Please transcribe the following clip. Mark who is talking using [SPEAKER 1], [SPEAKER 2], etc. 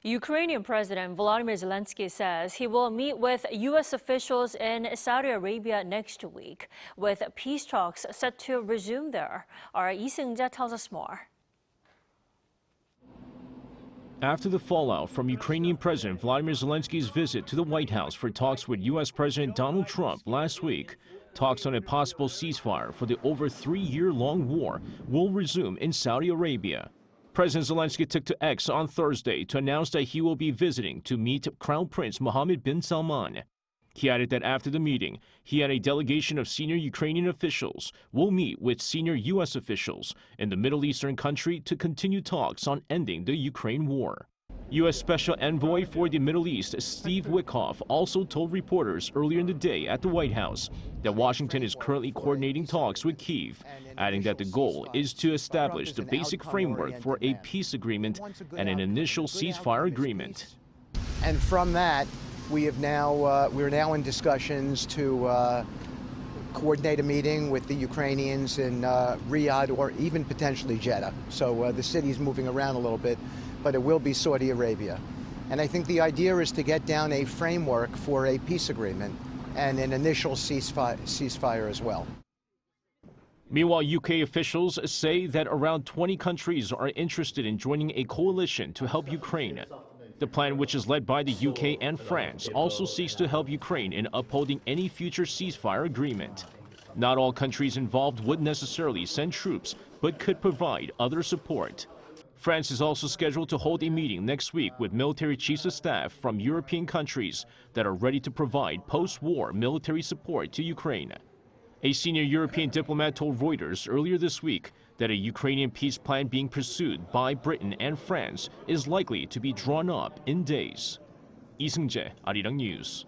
[SPEAKER 1] Ukrainian President Volodymyr Zelenskyy says he will meet with U.S. officials in Saudi Arabia next week, with peace talks set to resume there. Our Seung-jae tells us more.
[SPEAKER 2] After the fallout from Ukrainian President Volodymyr Zelenskyy's visit to the White House for talks with U.S. President Donald Trump last week, talks on a possible ceasefire for the over 3-year-long war will resume in Saudi Arabia. President Zelenskyy took to X on Thursday to announce that he will be visiting to meet Crown Prince Mohammed bin Salman. He added that after the meeting, he and a delegation of senior Ukrainian officials will meet with senior U.S. officials in the Middle Eastern country to continue talks on ending the Ukraine war. U.S. Special Envoy for the Middle East Steve Witkoff also told reporters earlier in the day at the White House that Washington is currently coordinating talks with Kyiv, adding that the goal is to establish the basic framework for a peace agreement and an initial ceasefire agreement.
[SPEAKER 3] And from that, we're now in discussions to coordinate a meeting with the Ukrainians in Riyadh or even potentially Jeddah. So the city's moving around a little bit, but it will be Saudi Arabia. And I think the idea is to get down a framework for a peace agreement and an initial ceasefire as well.
[SPEAKER 2] Meanwhile, UK officials say that around 20 countries are interested in joining a coalition to help Ukraine. The plan, which is led by the UK and France, also seeks to help Ukraine in upholding any future ceasefire agreement. Not all countries involved would necessarily send troops, but could provide other support. France is also scheduled to hold a meeting next week with military chiefs of staff from European countries that are ready to provide post-war military support to Ukraine. A senior European diplomat told Reuters earlier this week that a Ukrainian peace plan being pursued by Britain and France is likely to be drawn up in days. Seung-jae, Arirang News.